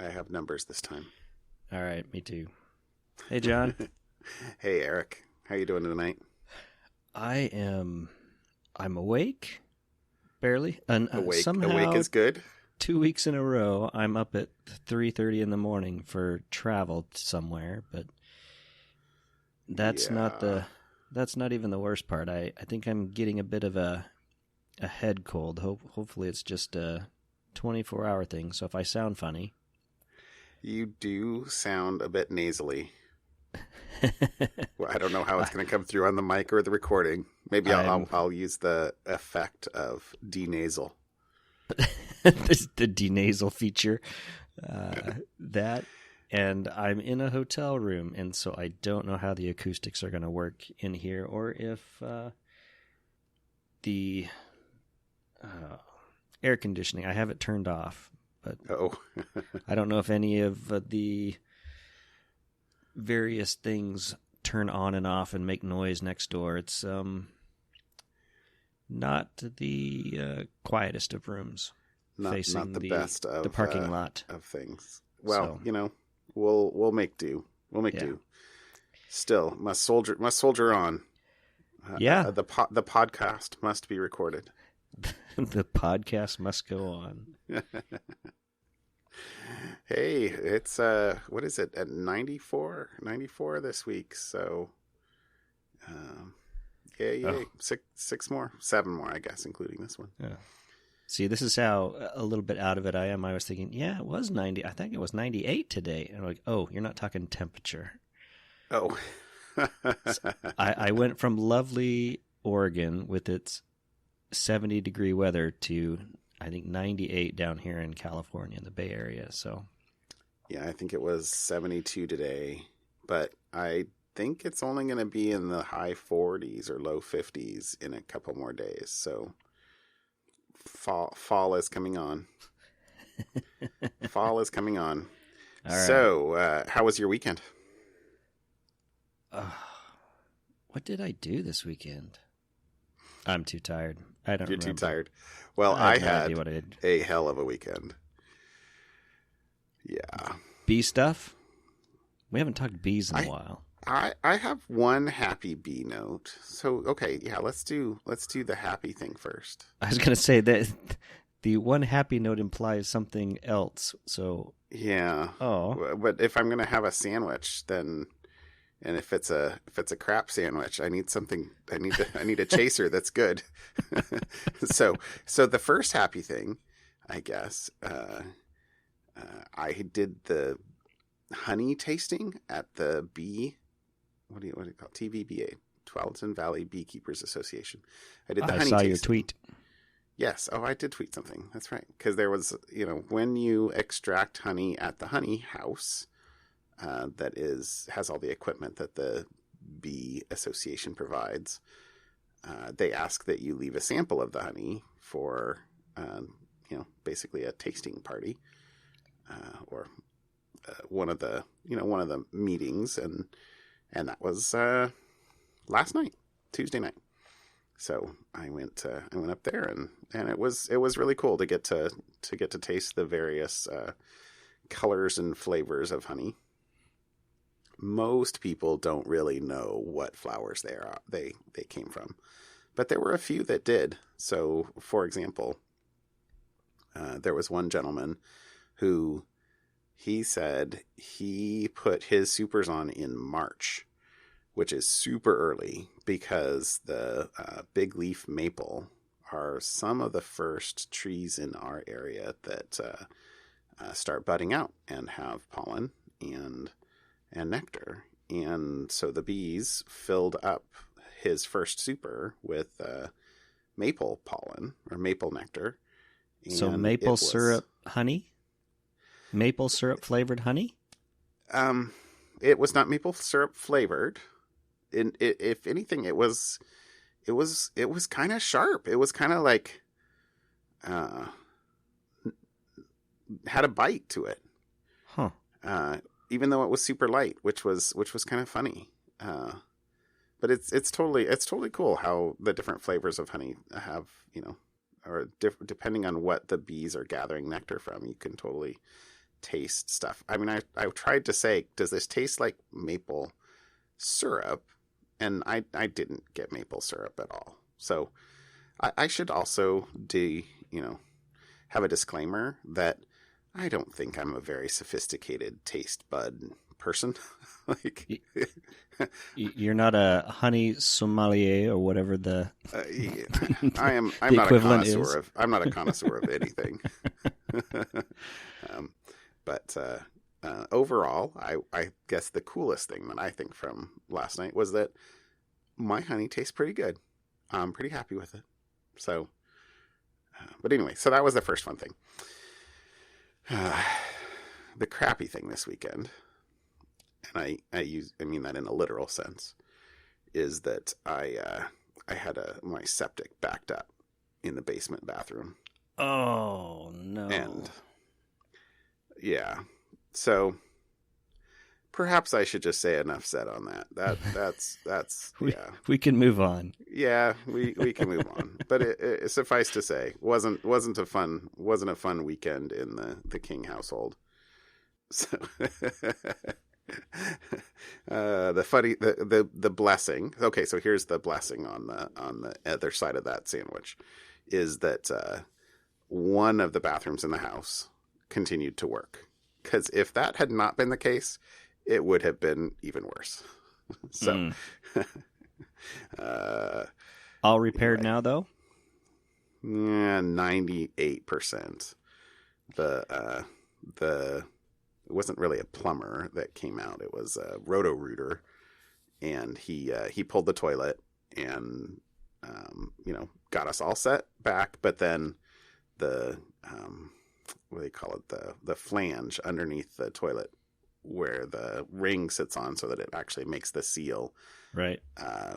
I have numbers this time. All right, me too. Hey, John. Hey, Eric. How you doing tonight? I'm awake, barely. And Awake. somehow, Awake is good. 2 weeks in a row, I'm up at 3:30 in the morning for travel somewhere. But that's not even the worst part. I think I'm getting a bit of a head cold. Hopefully, it's just a 24-hour thing. So if I sound funny, you do sound a bit nasally. Well, I don't know how it's going to come through on the mic or the recording. Maybe I'll use the effect of denasal. The denasal feature. That, and I'm in a hotel room, and so I don't know how the acoustics are going to work in here, or if the air conditioning, I have it turned off, but I don't know if any of the various things turn on and off and make noise next door. It's not the quietest of rooms, facing not the best of the parking lot of things. Well, we'll make do. Do. Still, must soldier on. The podcast must be recorded. The podcast must go on. Hey, it's what is it, at 94 this week, so yay. Oh. Seven more, I guess, including this one. Yeah. See, this is how a little bit out of it I am. I was thinking, it was 90. I think it was 98 today. And I'm like, oh, you're not talking temperature. Oh. So I went from lovely Oregon with its 70-degree weather to, I think, 98 down here in California in the Bay Area. So, yeah, I think it was 72 today, but I think it's only going to be in the high 40s or low 50s in a couple more days. So fall is coming on. Fall is coming on. All right. So, how was your weekend? What did I do this weekend? I'm too tired. I don't remember. You're too tired. Well, I had a hell of a weekend. Yeah. Bee stuff? We haven't talked bees in a while. I have one happy bee note. So, okay, yeah, let's do the happy thing first. I was going to say that the one happy note implies something else. So, yeah. Oh. But if I'm going to have a sandwich, then, and if it's a crap sandwich, I need something. I need a chaser that's good. So the first happy thing, I guess, I did the honey tasting at the bee. What do you call it? TVBA, Tualatin Valley Beekeepers Association. I did the honey tasting. I saw your tweet. Yes. Oh, I did tweet something. That's right. Because there was, when you extract honey at the honey house, that has all the equipment that the bee association provides, they ask that you leave a sample of the honey for, basically a tasting party, or one of the meetings, and that was last night, Tuesday night. So I went up there, and it was really cool to get to taste the various colors and flavors of honey. Most people don't really know what flowers they came from, but there were a few that did. So, for example, there was one gentleman who he said he put his supers on in March, which is super early because the big leaf maple are some of the first trees in our area that start budding out and have pollen and nectar. And so the bees filled up his first super with maple pollen or maple nectar. So maple syrup honey? Maple syrup flavored honey? It was not maple syrup flavored. If anything, it was kind of sharp. It was kind of like had a bite to it. Huh. Even though it was super light, which was kind of funny. But it's totally cool how the different flavors of honey have, or depending on what the bees are gathering nectar from, you can totally taste stuff. I mean, I tried to say, does this taste like maple syrup? And I didn't get maple syrup at all. So I should also have a disclaimer that I don't think I'm a very sophisticated taste bud person. Like, you're not a honey sommelier or whatever the I'm the not a equivalent connoisseur is. I'm not a connoisseur of anything. But overall, I guess the coolest thing that I think from last night was that my honey tastes pretty good. I'm pretty happy with it. So, but anyway, so that was the first fun thing. The crappy thing this weekend, and I mean that in a literal sense, is that I had my septic backed up in the basement bathroom. Oh no! And yeah, so perhaps I should just say enough said on that. That's yeah. We can move on. Yeah, we can move on. But it suffice to say, wasn't a fun weekend in the King household. So the blessing. Okay, so here's the blessing on the other side of that sandwich, is that one of the bathrooms in the house continued to work. Because if that had not been the case, it would have been even worse. So, all repaired anyway. now, though? Yeah, 98%. It wasn't really a plumber that came out. It was a roto-rooter, and he pulled the toilet and got us all set back. But then the what do they call it? The flange underneath the toilet, where the ring sits on so that it actually makes the seal, right,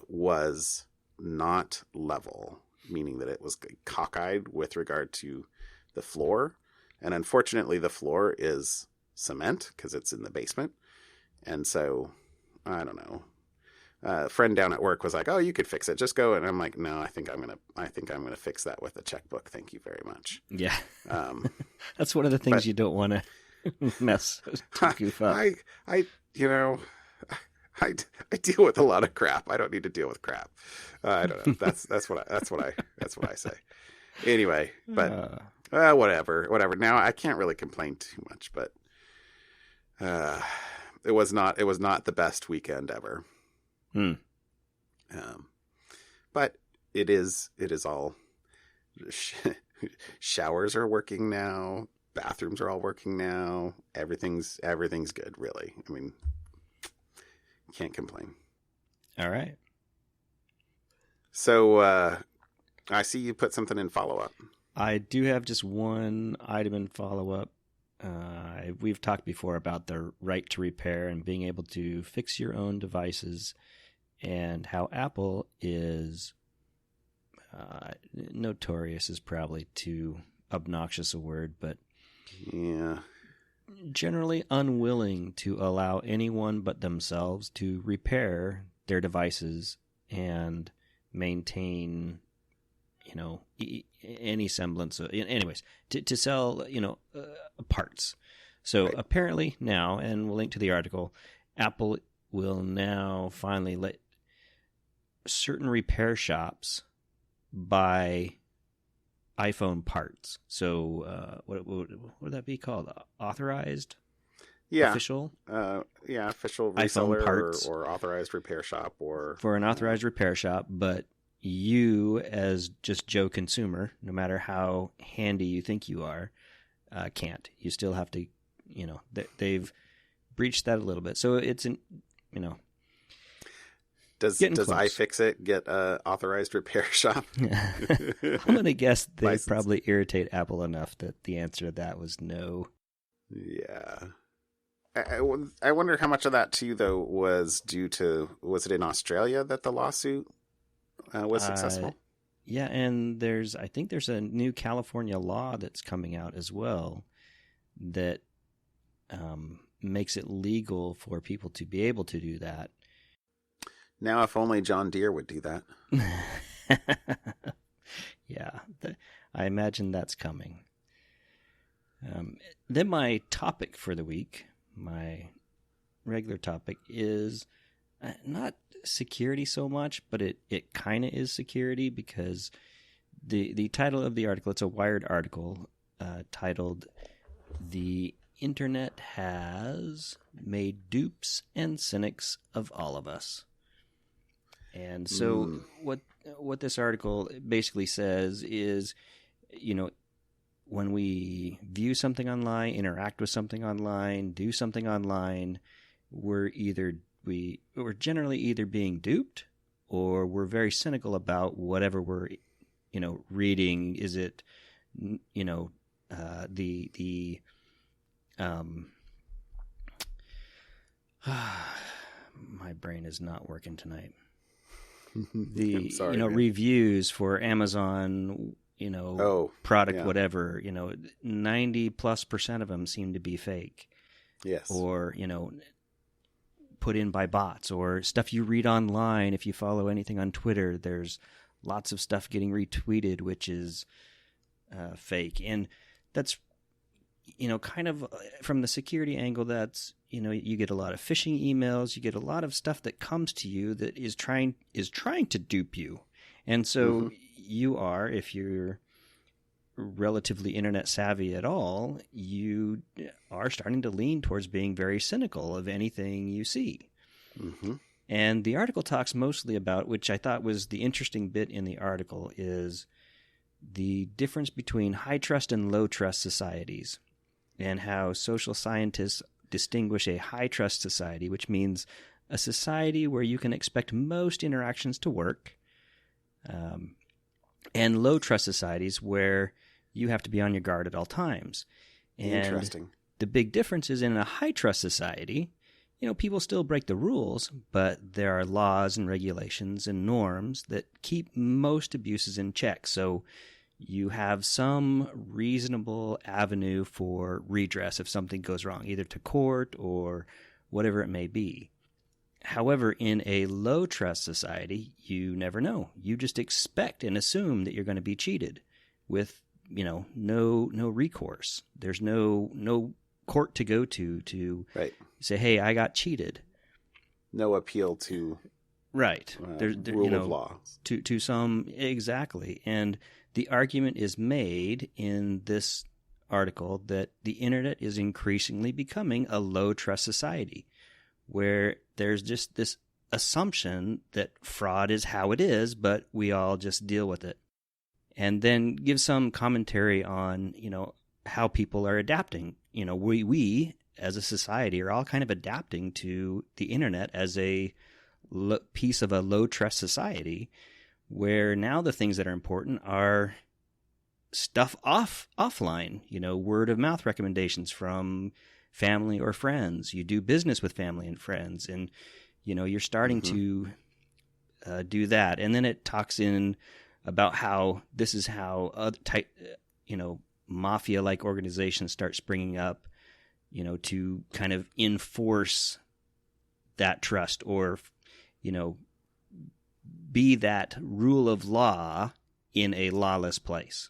was not level, meaning that it was cockeyed with regard to the floor. And unfortunately, the floor is cement because it's in the basement. And so, I don't know. A friend down at work was like, "Oh, you could fix it. Just go." And I'm like, "No, I think I'm gonna fix that with a checkbook. Thank you very much." Yeah, that's one of the things you don't want to goof up. I deal with a lot of crap. I don't need to deal with crap. I don't know. That's what I say. Anyway, but whatever. Now I can't really complain too much, but it was not the best weekend ever. But it is all showers are working now. Bathrooms are all working now. Everything's good, really. I mean, can't complain. All right. So I see you put something in follow-up. I do have just one item in follow-up. We've talked before about the right to repair and being able to fix your own devices, and how Apple is notorious is probably too obnoxious a word, but yeah, generally unwilling to allow anyone but themselves to repair their devices and maintain, any semblance of, anyways, to sell, parts. So right. Apparently now, and we'll link to the article, Apple will now finally let certain repair shops buy iPhone parts. So what would that be called? Authorized? Yeah. Official? Official iPhone reseller parts or authorized repair shop, or for an authorized repair shop, but you as just Joe consumer, no matter how handy you think you are, can't. You still have to, they've breached that a little bit. So it's Does iFixit get a authorized repair shop? I'm going to guess they probably irritate Apple enough that the answer to that was no. Yeah. I wonder how much of that too, though, was due to, was it in Australia that the lawsuit was successful? Yeah, and I think there's a new California law that's coming out as well that makes it legal for people to be able to do that. Now, if only John Deere would do that. Yeah, I imagine that's coming. Then my topic for the week, my regular topic, is not security so much, but it kind of is security, because the title of the article, it's a Wired article titled "The Internet Has Made Dupes and Cynics of All of Us." And so what this article basically says is, when we view something online, interact with something online, do something online, we're generally either being duped, or we're very cynical about whatever we're reading. Is it my brain is not working tonight. I'm sorry, man. Reviews for Amazon, product, whatever, 90+% of them seem to be fake. Yes. Or, put in by bots, or stuff you read online. If you follow anything on Twitter, there's lots of stuff getting retweeted, which is fake. And that's, kind of from the security angle, that's, you get a lot of phishing emails, you get a lot of stuff that comes to you that is trying to dupe you. And so you are, if you're relatively internet savvy at all, you are starting to lean towards being very cynical of anything you see. Mm-hmm. And the article talks mostly about, which I thought was the interesting bit in the article, is the difference between high trust and low trust societies, and how social scientists distinguish a high trust society, which means a society where you can expect most interactions to work, and low trust societies where you have to be on your guard at all times. And interesting. The big difference is, in a high trust society, people still break the rules, but there are laws and regulations and norms that keep most abuses in check. So you have some reasonable avenue for redress if something goes wrong, either to court or whatever it may be. However, in a low trust society, you never know. You just expect and assume that you're going to be cheated with, no recourse. There's no court to go to right. Say, hey, I got cheated. No appeal to right. Rule of law. To some, exactly. And the argument is made in this article that the internet is increasingly becoming a low trust society, where there's just this assumption that fraud is how it is, but we all just deal with it. And then give some commentary on, how people are adapting. We as a society are all kind of adapting to the internet as a piece of a low trust society, where now the things that are important are stuff offline, word of mouth recommendations from family or friends. You do business with family and friends, and you're starting to do that. And then it talks in about how this is how other type, mafia-like organizations start springing up, to kind of enforce that trust, or be that rule of law in a lawless place.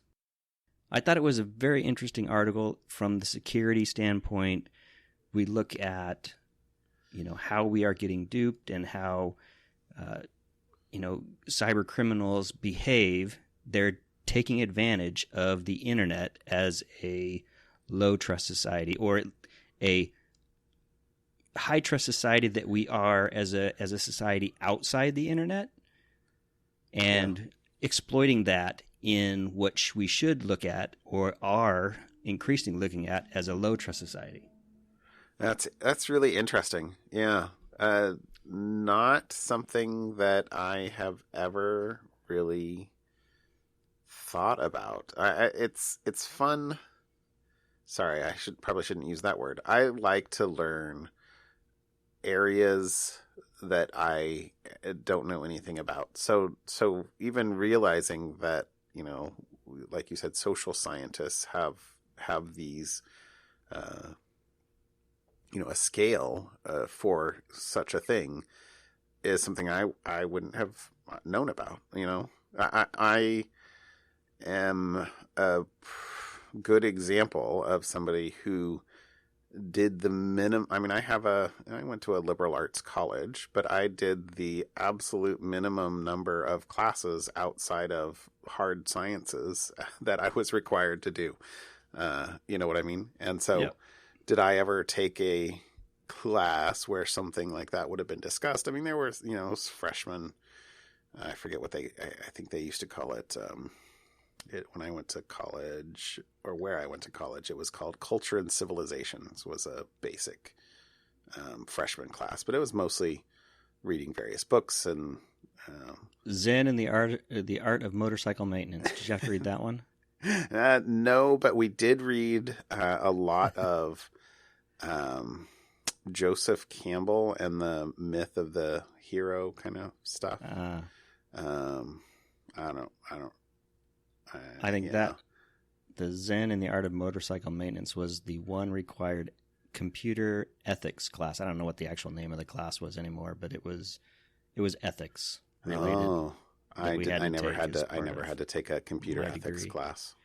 I thought it was a very interesting article from the security standpoint. We look at, how we are getting duped, and how, cyber criminals behave. They're taking advantage of the internet as a low trust society, or a high trust society that we are as a society outside the internet, and exploiting that in what we should look at, or are increasingly looking at, as a low trust society. That's really interesting. Yeah. Not something that I have ever really thought about. It's fun. Sorry, I probably shouldn't use that word. I like to learn areas that I don't know anything about. So even realizing that, like you said, social scientists have these, a scale for such a thing, is something I wouldn't have known about. I am good example of somebody who did the minimum. I mean, I went to a liberal arts college, but I did the absolute minimum number of classes outside of hard sciences that I was required to do. You know what I mean? And so Yep. did I ever take a class where something like that would have been discussed? I mean, there were, freshmen, I forget what I think they used to call it, when I went to college, or where I went to college, it was called Culture and Civilizations, was a basic freshman class, but it was mostly reading various books and Zen and the art of motorcycle maintenance. Did you have to read that one? No, but we did read a lot of Joseph Campbell and the myth of the hero kind of stuff. I think that the Zen and the art of motorcycle maintenance was the one required computer ethics class. I don't know what the actual name of the class was anymore, but it was ethics related. Oh, I never had to take a computer ethics class.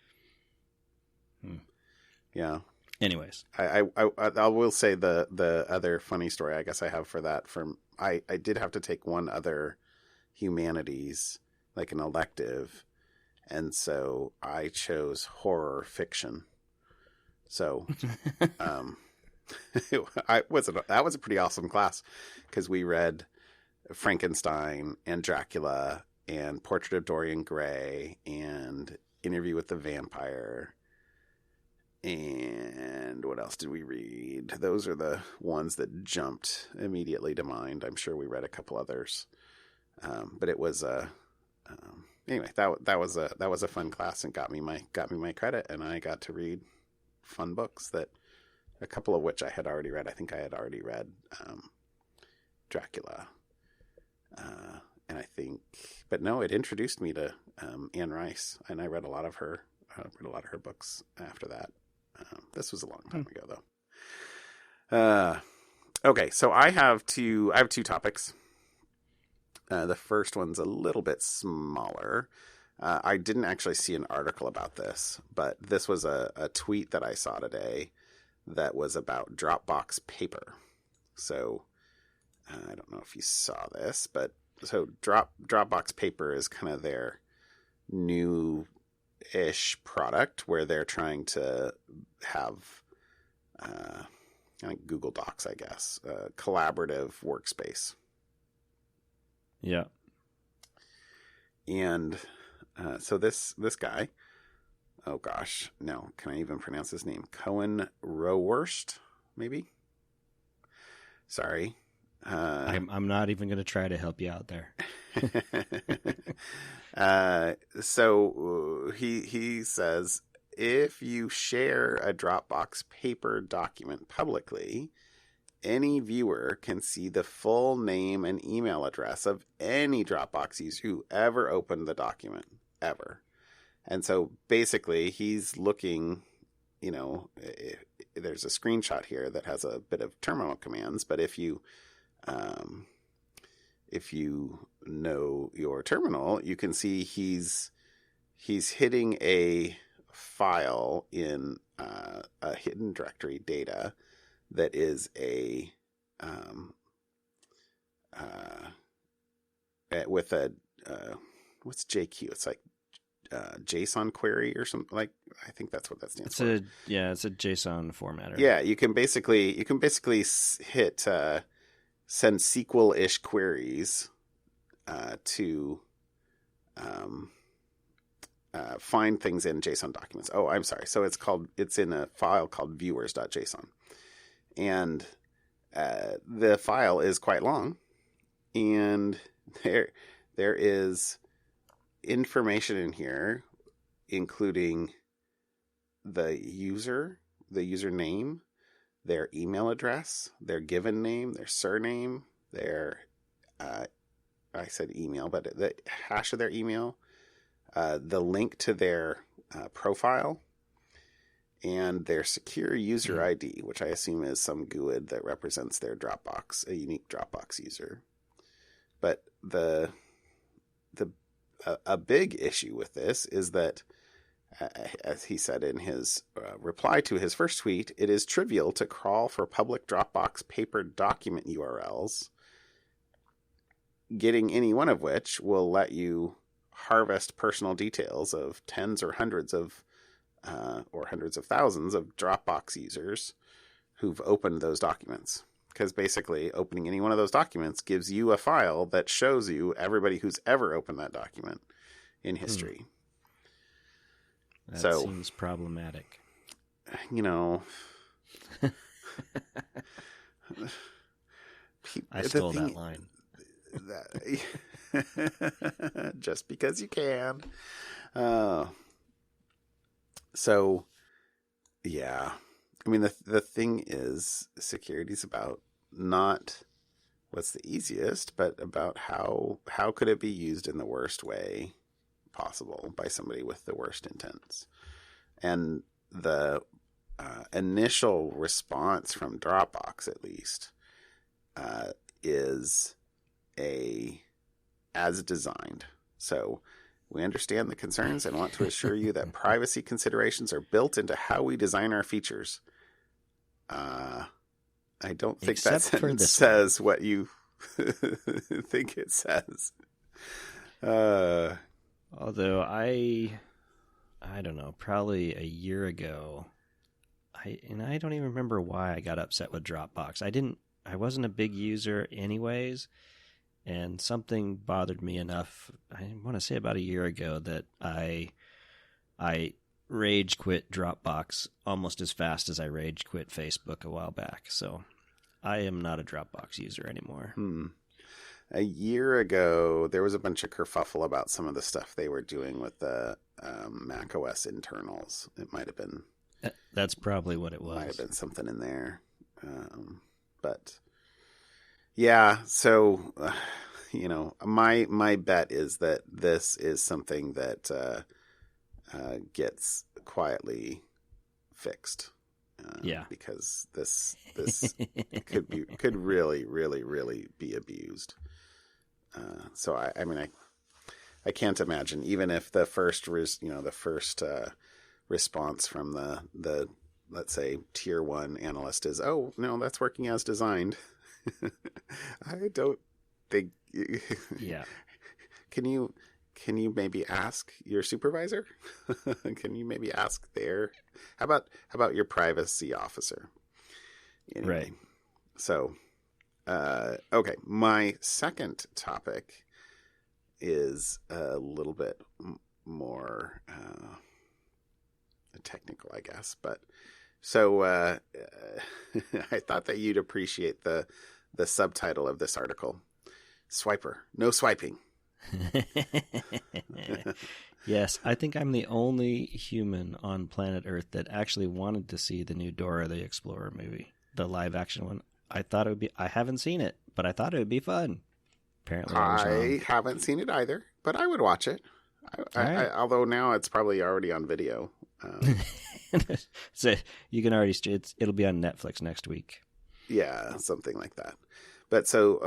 Yeah. Anyways, I will say the other funny story I guess I have for that, I did have to take one other humanities, like an elective, and so I chose horror fiction. So that was a pretty awesome class, because we read Frankenstein and Dracula and Portrait of Dorian Gray and Interview with the Vampire. And what else did we read? Those are the ones that jumped immediately to mind. I'm sure we read a couple others, but it was anyway. That was a fun class and got me my credit, and I got to read fun books, that a couple of which I had already read. I think I had already read Dracula, and I think, but no, it introduced me to Anne Rice, and I read a lot of her books after that. This was a long time ago, though. Okay, so I have two topics. The first one's a little bit smaller. I didn't actually see an article about this, but this was a tweet that I saw today that was about Dropbox Paper. So I don't know if you saw this, but so Dropbox Paper is kind of their new-ish product where they're trying to have like Google Docs, I guess, collaborative workspace. Yeah. And so this guy, oh gosh, no, can I even pronounce his name? Cohen Roworst, maybe? Sorry. I'm not even going to try to help you out there. So he says, if you share a Dropbox Paper document publicly, any viewer can see the full name and email address of any Dropbox user who ever opened the document, ever. And so basically he's looking, there's a screenshot here that has a bit of terminal commands, but if you know your terminal, you can see he's hitting a file in a hidden directory data that is with a what's JQ? It's like JSON query or something, like, I think that's what that stands for. It's a JSON formatter. Yeah, you can basically hit send SQL-ish queries to find things in JSON documents. Oh, I'm sorry. So it's in a file called viewers.json. And the file is quite long, and there is information in here, including the username, their email address, their given name, their surname, their I said email, but the hash of their email, the link to their profile, and their secure user ID, which I assume is some GUID that represents their Dropbox, a unique Dropbox user. But a big issue with this is that as he said in his reply to his first tweet, it is trivial to crawl for public Dropbox paper document URLs, getting any one of which will let you harvest personal details of tens or hundreds of thousands of Dropbox users who've opened those documents. Because basically, opening any one of those documents gives you a file that shows you everybody who's ever opened that document in history. That so seems problematic. You know, I stole that line. Just because you can. So, yeah. I mean, the thing is, security is about not what's the easiest, but about how could it be used in the worst way possible by somebody with the worst intents. And the initial response from Dropbox, at least, is as designed. So we understand the concerns and want to assure you that privacy considerations are built into how we design our features. I don't think Except that sentence says what you think it says. Although I don't know, probably a year ago, I don't even remember why I got upset with Dropbox. I wasn't a big user anyways, and something bothered me enough, I want to say about a year ago, that I rage quit Dropbox almost as fast as I rage quit Facebook a while back. So I am not a Dropbox user anymore. A year ago, there was a bunch of kerfuffle about some of the stuff they were doing with the Mac OS internals. It might have been... That's probably what it was. Might have been something in there. But yeah, so, my bet is that this is something that gets quietly fixed. Because this could really, really, really be abused. So I can't imagine, even if the first response from the let's say tier 1 analyst is, oh no, that's working as designed. I don't think. Yeah. Can you maybe ask your supervisor? Can you maybe ask how about your privacy officer? Anyway, right. So, okay. My second topic is a little bit more technical, I guess. But so I thought that you'd appreciate the subtitle of this article: "Swiper, no swiping." Yes, I think I'm the only human on planet Earth that actually wanted to see the new Dora the Explorer movie, the live action one. I thought it would be. I haven't seen it, but I thought it would be fun. Apparently, I haven't seen it either, but I would watch it. Although now it's probably already on video. So you can already. It'll be on Netflix next week. Yeah, something like that. But so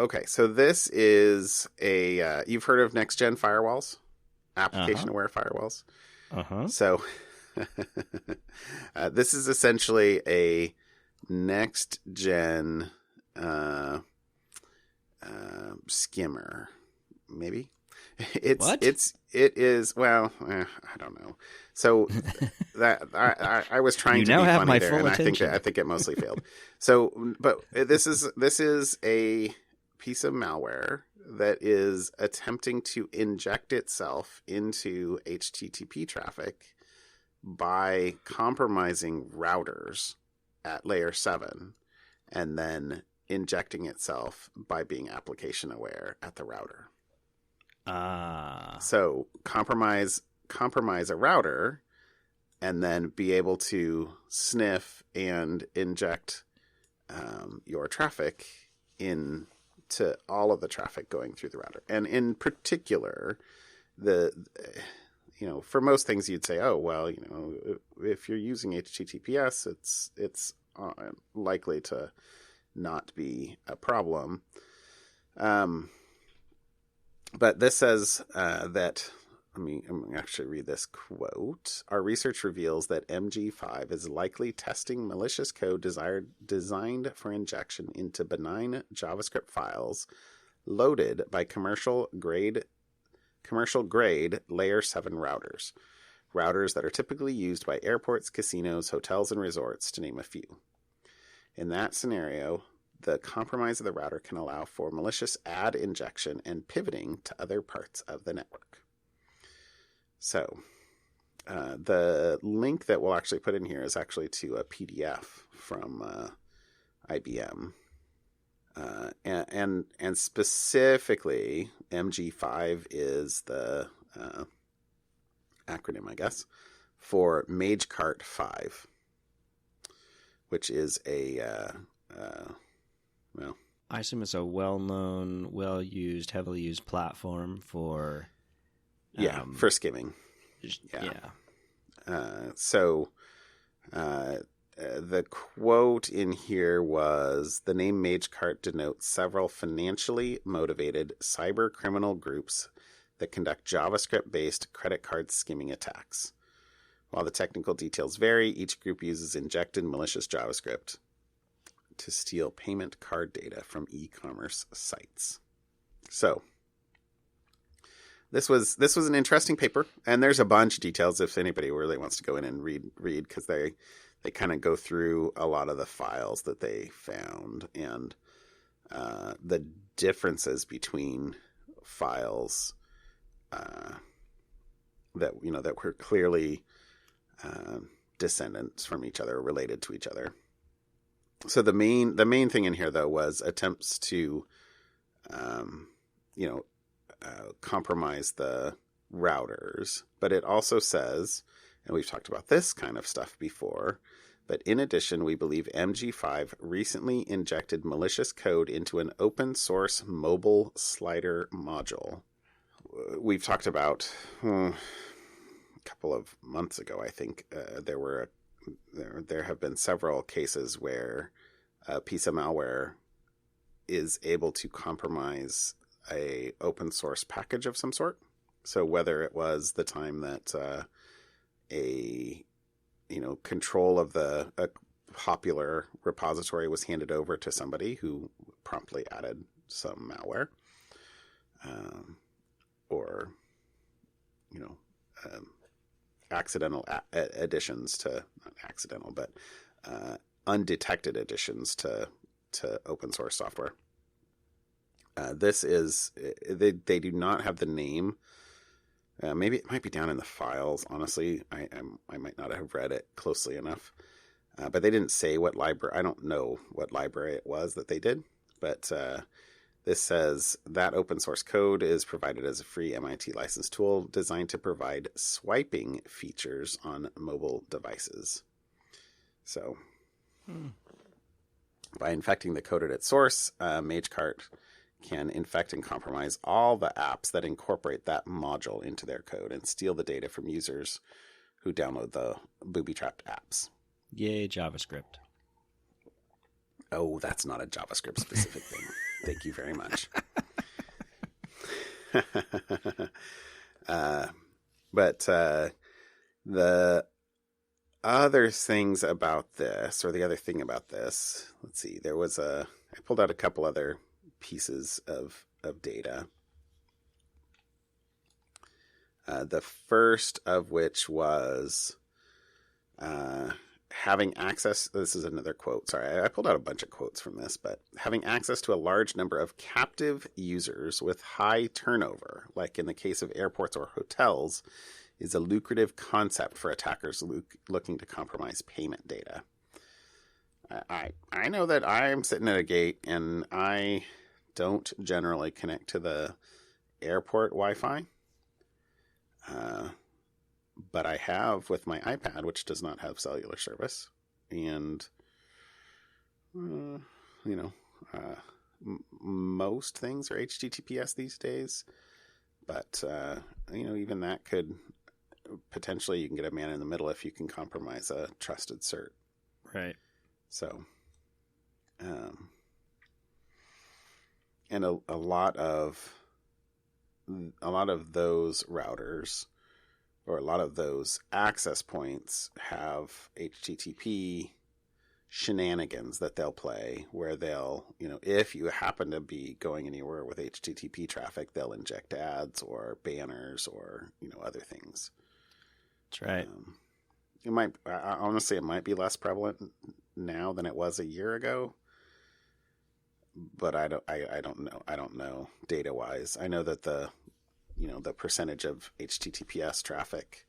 this is a you've heard of next gen firewalls, application aware firewalls. So this is essentially a next gen skimmer, maybe. It is well, I don't know. So that I was trying to be funny there, and I think it mostly failed. So, but this is a piece of malware that is attempting to inject itself into HTTP traffic by compromising routers at layer 7, and then injecting itself by being application aware at the router. So compromise a router, and then be able to sniff and inject your traffic into all of the traffic going through the router. And in particular, for most things you'd say, oh, well, if you're using HTTPS, it's likely to not be a problem. But this says that I'm going to actually read this quote. Our research reveals that MG5 is likely testing malicious code designed for injection into benign JavaScript files loaded by commercial grade layer 7 routers that are typically used by airports, casinos, hotels, and resorts, to name a few. In that scenario, the compromise of the router can allow for malicious ad injection and pivoting to other parts of the network. So, the link that we'll actually put in here is actually to a PDF from IBM. And specifically, MG5 is the acronym, I guess, for MageCart 5, which is a, I assume it's a well-known, well-used, heavily used platform for... for skimming. The quote in here was, the name MageCart denotes several financially motivated cyber criminal groups that conduct JavaScript-based credit card skimming attacks. While the technical details vary, each group uses injected malicious JavaScript to steal payment card data from e-commerce sites. So, this was an interesting paper, and there's a bunch of details if anybody really wants to go in and read because they kind of go through a lot of the files that they found and the differences between files that were clearly descendants from each other, related to each other. So the main thing in here though was attempts to compromise the routers, but it also says, and we've talked about this kind of stuff before, but in addition, we believe MG5 recently injected malicious code into an open source mobile slider module. We've talked about a couple of months ago, I think, there have been several cases where a piece of malware is able to compromise a open source package of some sort. So whether it was the time that control of a popular repository was handed over to somebody who promptly added some malware, or accidental additions to, not accidental, but undetected additions to open source software. This is, they do not have the name. Maybe it might be down in the files. Honestly, I might not have read it closely enough. But they didn't say what library. I don't know what library it was that they did. But this says that open source code is provided as a free MIT licensed tool designed to provide swiping features on mobile devices. So, by infecting the code at its source, MageCart can infect and compromise all the apps that incorporate that module into their code and steal the data from users who download the booby-trapped apps. Yay, JavaScript. Oh, that's not a JavaScript specific thing. Thank you very much. But the other things about this, or the other thing about this, let's see, I pulled out a couple other pieces of data. The first of which was having access. This is another quote. Sorry, I pulled out a bunch of quotes from this, but having access to a large number of captive users with high turnover, like in the case of airports or hotels, is a lucrative concept for attackers looking to compromise payment data. I know that I'm sitting at a gate and I don't generally connect to the airport Wi-Fi, but I have with my iPad, which does not have cellular service, and most things are HTTPS these days, but even that could potentially, you can get a man in the middle if you can compromise a trusted cert. Right. So, and a lot of those routers or a lot of those access points have HTTP shenanigans that they'll play where they'll, if you happen to be going anywhere with HTTP traffic, they'll inject ads or banners or, other things. That's right. Honestly, it might be less prevalent now than it was a year ago, but I don't know data wise. I know that the percentage of HTTPS traffic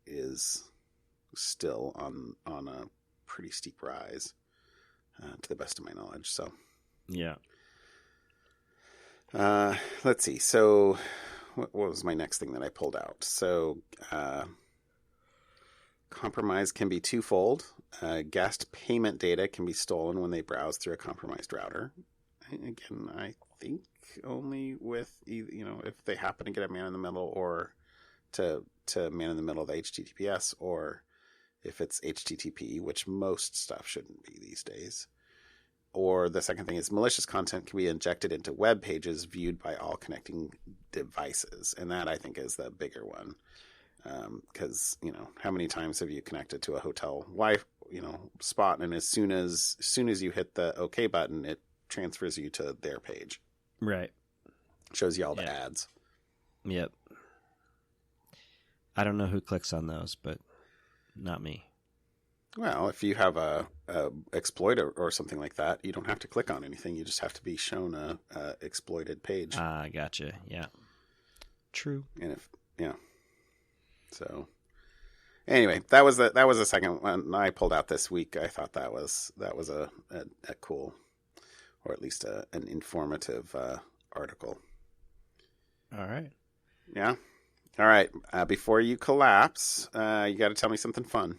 is still on a pretty steep rise, to the best of my knowledge. So, yeah. Let's see. So, what was my next thing that I pulled out? So, compromise can be twofold. Guest payment data can be stolen when they browse through a compromised router. Again, I think only with, if they happen to get a man in the middle or to man in the middle of the HTTPS, or if it's HTTP, which most stuff shouldn't be these days. Or the second thing is malicious content can be injected into web pages viewed by all connecting devices. And that, I think, is the bigger one. Because, how many times have you connected to a hotel spot, and as soon as you hit the OK button, it transfers you to their page. Right. Shows you all the ads. Yep. I don't know who clicks on those, but not me. Well, if you have a exploit or something like that, you don't have to click on anything. You just have to be shown a exploited page. Ah, gotcha. Yeah. True. And So, anyway, that was the second one I pulled out this week. I thought that was a cool, or at least an informative article. All right. Yeah. All right. Before you collapse, you got to tell me something fun.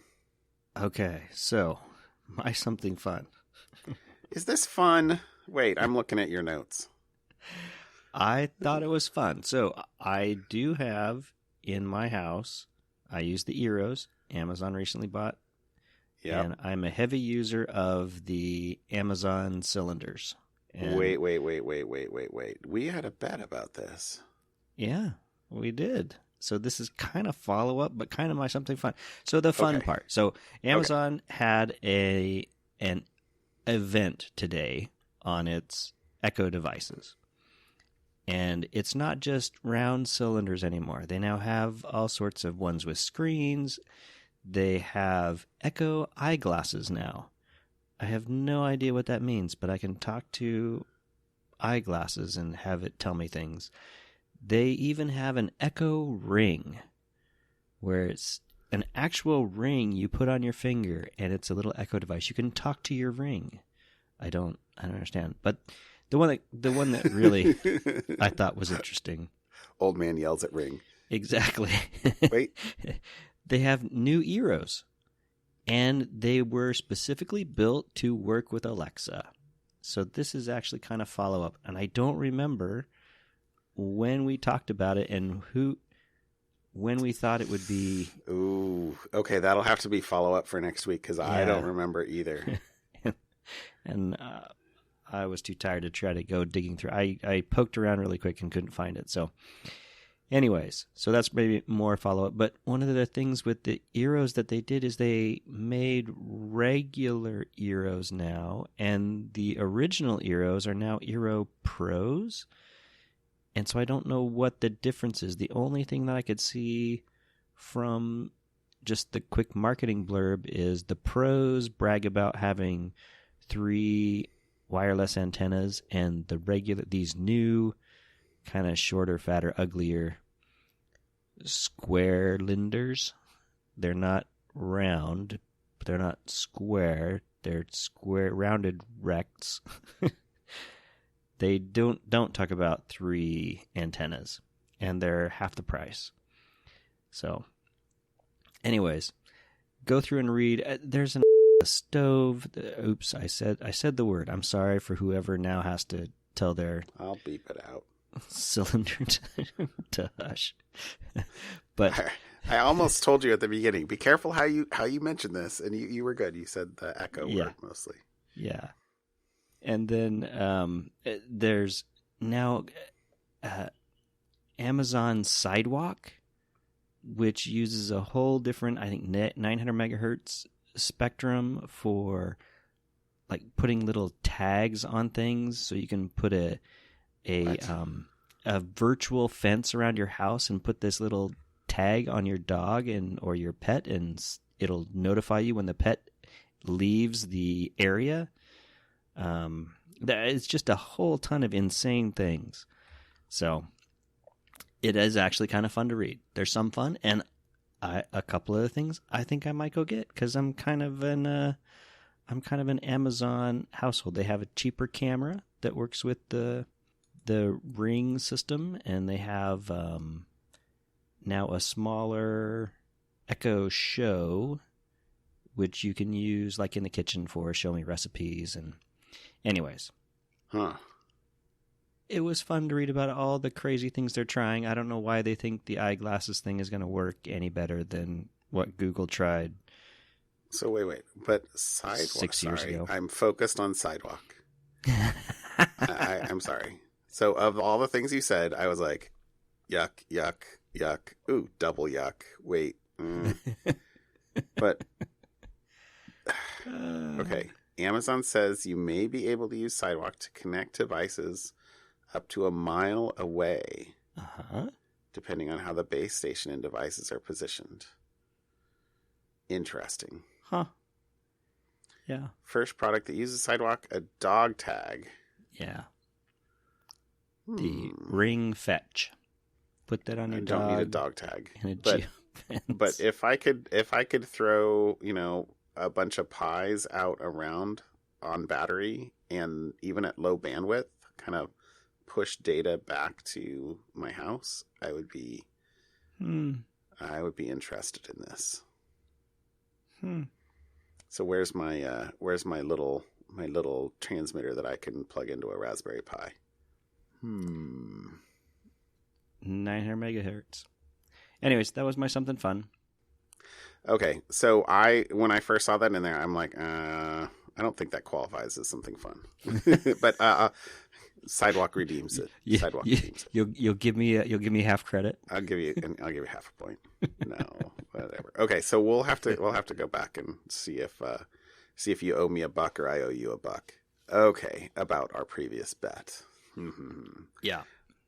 Okay. So, my something fun. Is this fun? Wait, I'm looking at your notes. I thought it was fun. So, I do have in my house, I use the Eros Amazon recently bought. Yeah. And I'm a heavy user of the Amazon cylinders. And wait. We had a bet about this. Yeah, we did. So this is kind of follow-up, but kind of my something fun. So the fun part. So Amazon had an event today on its Echo devices. And it's not just round cylinders anymore. They now have all sorts of ones with screens. They have Echo eyeglasses now. I have no idea what that means, but I can talk to eyeglasses and have it tell me things. They even have an Echo ring, where it's an actual ring you put on your finger, and it's a little Echo device. You can talk to your ring. I don't understand, but the one that really I thought was interesting. Old man yells at ring. Exactly. Wait. They have new Eros, and they were specifically built to work with Alexa. So this is actually kind of follow-up, and I don't remember when we talked about it and when we thought it would be. Ooh, okay, that'll have to be follow-up for next week, because I don't remember either. and I was too tired to try to go digging through. I poked around really quick and couldn't find it. So anyways, so that's maybe more follow-up. But one of the things with the Eros that they did is they made regular Eros now, and the original Eros are now Eero Pros. And so I don't know what the difference is. The only thing that I could see from just the quick marketing blurb is the Pros brag about having 3 wireless antennas, and these new kind of shorter, fatter, uglier Squarelinders. They're not round, but they're not square. They're square, rounded rects. They don't talk about 3 antennas, and they're half the price. So, anyways, go through and read. There's a stove. Oops, I said the word. I'm sorry for whoever now has to tell their. I'll beep it out. Cylinder to hush. But I almost told you at the beginning. Be careful how you mention this, and you were good. You said the Echo word mostly. Yeah. And then there's now Amazon Sidewalk, which uses a whole different, I think, 900 megahertz spectrum for like putting little tags on things, so you can put a virtual fence around your house and put this little tag on your dog or your pet, and it'll notify you when the pet leaves the area. It's just a whole ton of insane things. So it is actually kind of fun to read. There's some fun, and a couple other things I think I might go get, because I'm kind of an Amazon household. They have a cheaper camera that works with the Ring system, and they have now a smaller Echo Show, which you can use like in the kitchen for show me recipes. And anyways, it was fun to read about all the crazy things they're trying. I don't know why they think the eyeglasses thing is going to work any better than what Google tried. So wait, but sidewalk. 6 years ago. I'm focused on sidewalk. I'm sorry. So of all the things you said, I was like, yuck, yuck, yuck. Ooh, double yuck. Wait. But, okay. Amazon says you may be able to use sidewalk to connect devices up to a mile away, depending on how the base station and devices are positioned. Interesting. Huh. Yeah. First product that uses sidewalk, a dog tag. Yeah. The Ring Fetch. Put that on your dog. I don't need a dog tag. But if I could throw, a bunch of pies out around on battery, and even at low bandwidth, kind of push data back to my house, I would be interested in this. So where's my little transmitter that I can plug into a Raspberry Pi? 900 megahertz. Anyways, that was my something fun. Okay, so when I first saw that in there, I'm like, I don't think that qualifies as something fun. But Sidewalk redeems it. Sidewalk redeems it. You'll give me half credit. I'll give you half a point. No, whatever. Okay, so we'll have to go back and see if you owe me $1 or I owe you $1. Okay, about our previous bet. Yeah.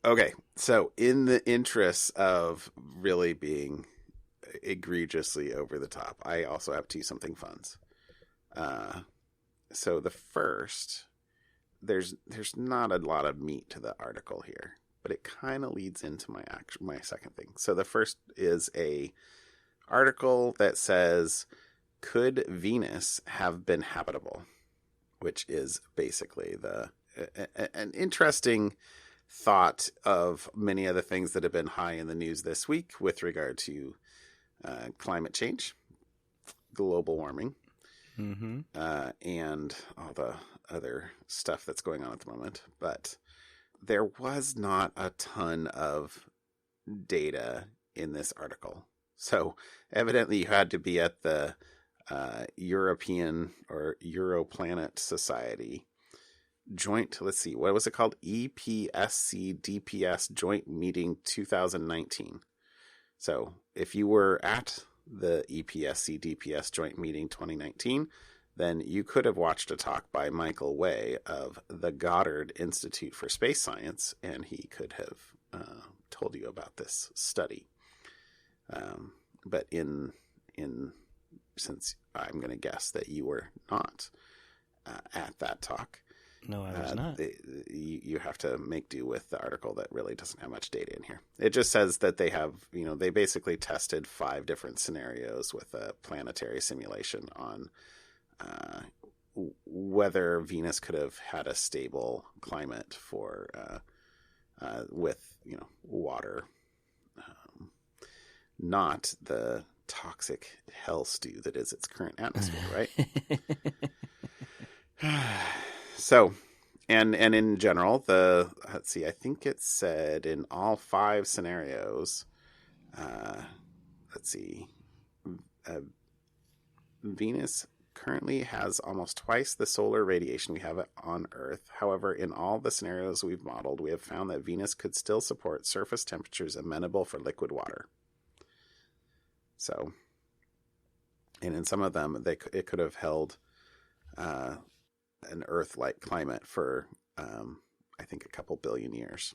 Okay, so in the interest of really being egregiously over the top, I also have two something funs. So the first, there's not a lot of meat to the article here, but it kind of leads into my second thing. So the first is a article that says, could Venus have been habitable? Which is basically an interesting thought of many of the things that have been high in the news this week with regard to climate change, global warming, and all the other stuff that's going on at the moment. But there was not a ton of data in this article. So evidently you had to be at the European or Europlanet Society joint, let's see, what was it called? EPSC DPS joint meeting 2019. So if you were at the EPSC DPS joint meeting 2019, then you could have watched a talk by Michael Way of the Goddard Institute for Space Science, and he could have told you about this study. But since I'm going to guess that you were not at that talk, no, I was not. You have to make do with the article that really doesn't have much data in here. It just says that they have, they basically tested 5 different scenarios with a planetary simulation on whether Venus could have had a stable climate for with water, not the toxic hell stew that is its current atmosphere, right? So, and in general, let's see, I think it said in all 5 scenarios, let's see, Venus currently has almost twice the solar radiation we have on Earth. However, in all the scenarios we've modeled, we have found that Venus could still support surface temperatures amenable for liquid water. So, and in some of them, it could have held an Earth-like climate for, I think, a couple billion years,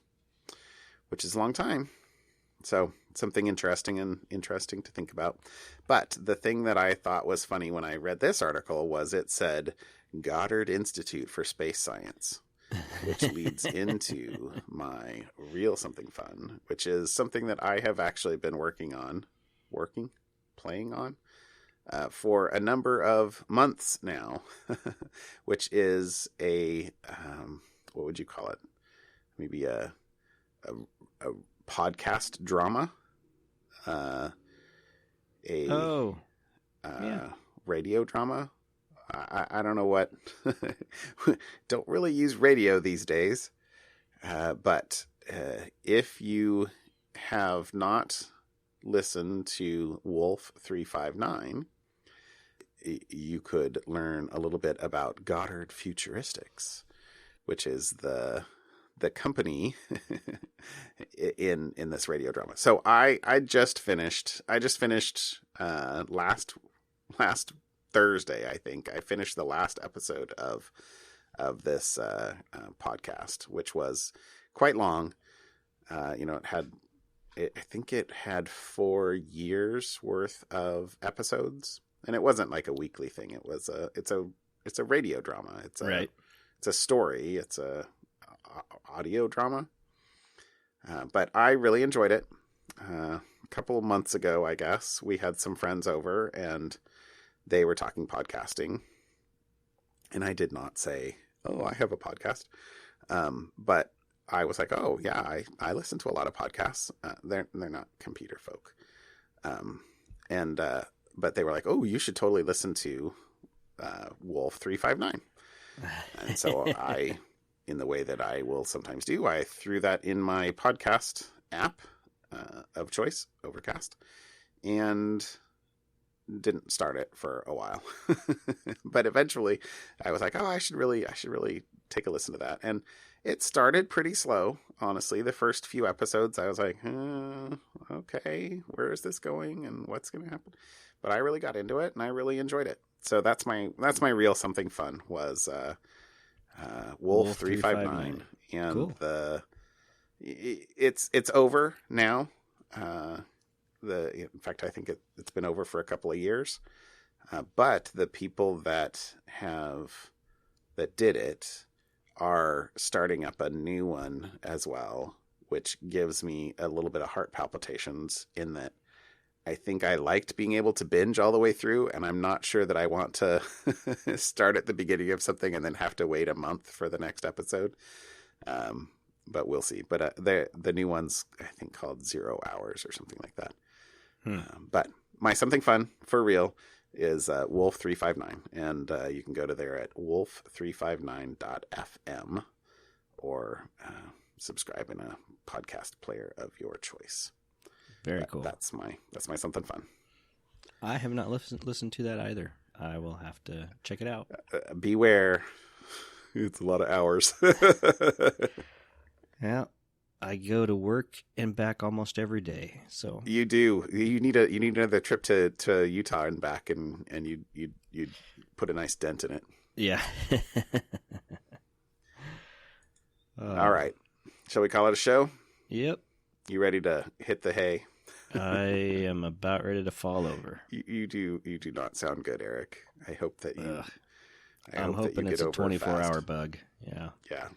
which is a long time. So something interesting to think about. But the thing that I thought was funny when I read this article was it said Goddard Institute for Space Science, which leads into my real something fun, which is something that I have actually been playing on for a number of months now, which is a, what would you call it? Maybe a podcast drama, radio drama. I don't know what. Don't really use radio these days, but if you have not listened to Wolf 359, you could learn a little bit about Goddard Futuristics, which is the company in this radio drama. So I just finished last Thursday, I think. I finished the last episode of this podcast, which was quite long. I think it had 4 years worth of episodes, and it wasn't like a weekly thing. It's a radio drama. It's a story. It's a audio drama, but I really enjoyed it. A couple of months ago, I guess, we had some friends over and they were talking podcasting, and I did not say, oh, I have a podcast, but I was like, oh yeah, I listen to a lot of podcasts. They're not computer folk, but they were like, oh, you should totally listen to Wolf 359, and so I, in the way that I will sometimes do, I threw that in my podcast app of choice, Overcast, and didn't start it for a while. But eventually I was like, oh, I should really take a listen to that. And it started pretty slow, honestly. The first few episodes I was like, okay, where is this going and what's going to happen? But I really got into it and I really enjoyed it. So that's my real something fun was Wolf 359, and cool. It's over now. In fact, I think it's been over for a couple of years. But the people that did it are starting up a new one as well, which gives me a little bit of heart palpitations in that I think I liked being able to binge all the way through, and I'm not sure that I want to start at the beginning of something and then have to wait a month for the next episode. But we'll see. But the new one's, I think, called 0 Hours or something like that. But my something fun for real is Wolf 359, and you can go to there at wolf359.fm or subscribe in a podcast player of your choice. Very cool. That's my something fun. I have not listened to that either. I will have to check it out. Beware. It's a lot of hours. Yeah. I go to work and back almost every day. So you do. You need another trip to Utah and back, and you put a nice dent in it. Yeah. All right. Shall we call it a show? Yep. You ready to hit the hay? I am about ready to fall over. You do not sound good, Eric. I hope that you. I'm hoping it's a 24-hour bug. Yeah. Yeah.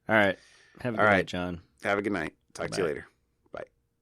All right. Have a good night, John. Have a good night. Talk to you later.